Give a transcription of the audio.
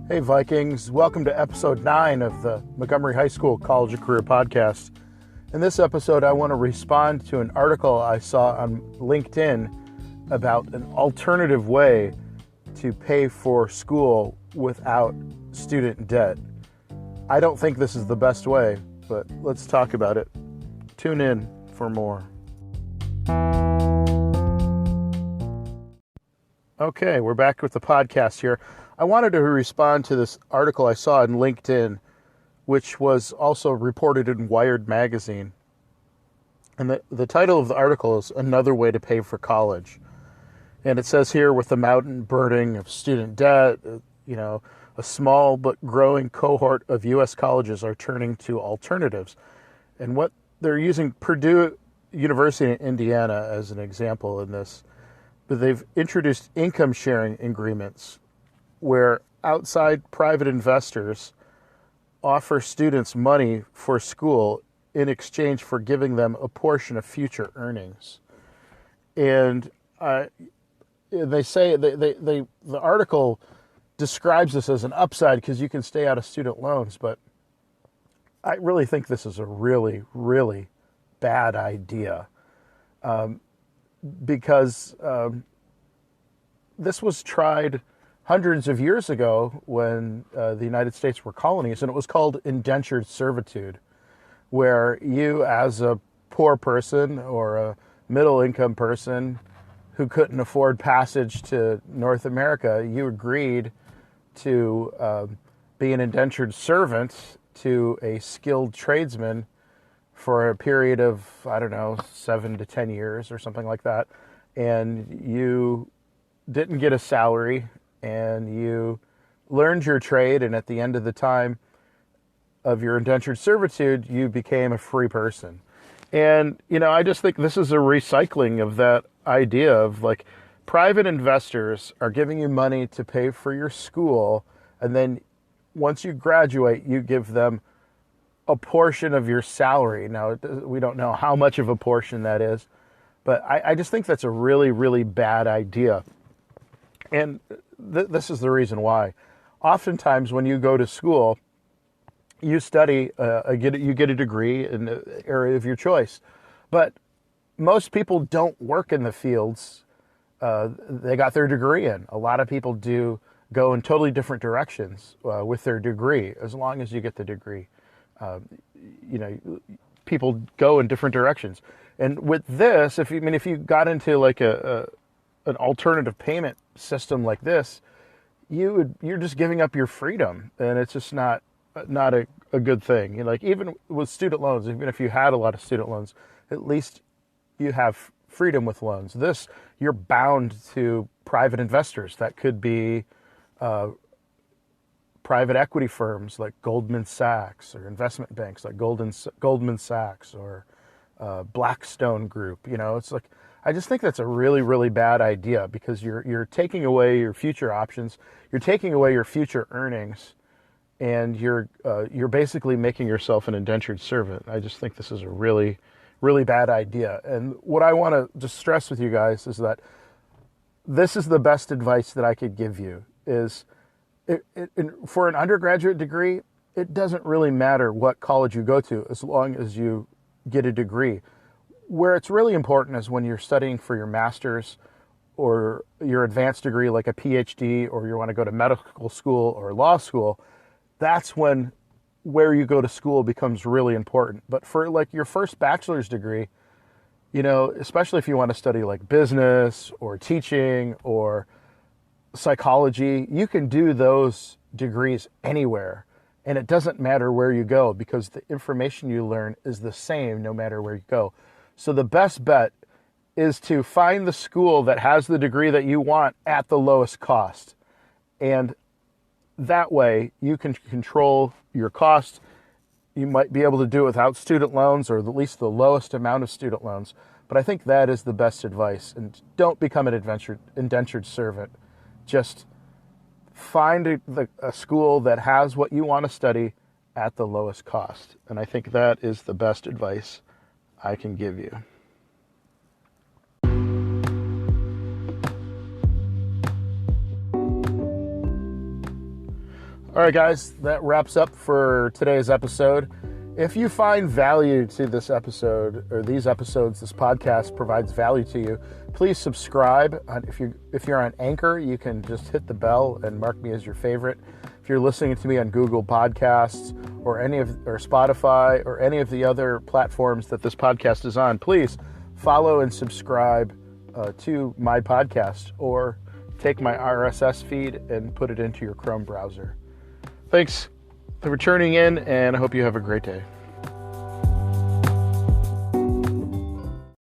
Hey Vikings, welcome to episode 9 of the Montgomery High School College and Career Podcast. In this episode, I want to respond to an article I saw on LinkedIn about an alternative way to pay for school without student debt. I don't think this is the best way, but let's talk about it. Tune in for more. Okay, we're back with the podcast here. I wanted to respond to this article I saw on LinkedIn, which was also reported in Wired magazine. And the title of the article is Another Way to Pay for College. And it says here, with the mountain burden of student debt, a small but growing cohort of U.S. colleges are turning to alternatives. And what they're using Purdue University in Indiana as an example in this, but they've introduced income sharing agreements where outside private investors offer students money for school in exchange for giving them a portion of future earnings. And they say the article describes this as an upside because you can stay out of student loans, but I really think this is a really, really bad idea because this was tried hundreds of years ago when the United States were colonies, and it was called indentured servitude, where you as a poor person or a middle-income person who couldn't afford passage to North America, you agreed to be an indentured servant to a skilled tradesman for a period of, 7 to 10 years or something like that, and you didn't get a salary, and you learned your trade, and at the end of the time of your indentured servitude, you became a free person. And, I just think this is a recycling of that idea of private investors are giving you money to pay for your school, and then once you graduate, you give them a portion of your salary. Now, we don't know how much of a portion that is, but I just think that's a really, really bad idea. And this is the reason why. Oftentimes when you go to school, you study, you get a degree in the area of your choice. But most people don't work in the fields they got their degree in. A lot of people do go in totally different directions with their degree, as long as you get the degree. People go in different directions. And with this, if you got into an alternative payment system like this, you're just giving up your freedom, and it's just not a good thing. Even with student loans, even if you had a lot of student loans, at least you have freedom with loans. This, you're bound to private investors. That could be private equity firms like Goldman Sachs, or investment banks like Goldman Sachs, or Blackstone Group. I just think that's a really, really bad idea, because you're taking away your future options, you're taking away your future earnings, and you're basically making yourself an indentured servant. I just think this is a really, really bad idea. And what I want to just stress with you guys is that this is the best advice that I could give you. Is for an undergraduate degree, it doesn't really matter what college you go to as long as you get a degree. Where it's really important is when you're studying for your master's or your advanced degree, like a PhD, or you want to go to medical school or law school. That's when where you go to school becomes really important. But for your first bachelor's degree, especially if you want to study business or teaching or psychology, you can do those degrees anywhere. And it doesn't matter where you go, because the information you learn is the same no matter where you go. So the best bet is to find the school that has the degree that you want at the lowest cost. And that way you can control your costs. You might be able to do it without student loans, or at least the lowest amount of student loans. But I think that is the best advice. And don't become an indentured servant. Just find a school that has what you want to study at the lowest cost. And I think that is the best advice I can give you. All right, guys, that wraps up for today's episode. If you find value to this episode or these episodes, this podcast provides value to you, please subscribe. If you're on Anchor, you can just hit the bell and mark me as your favorite. If you're listening to me on Google Podcasts or Spotify or any of the other platforms that this podcast is on, please follow and subscribe to my podcast, or take my RSS feed and put it into your Chrome browser. Thanks for tuning in, and I hope you have a great day.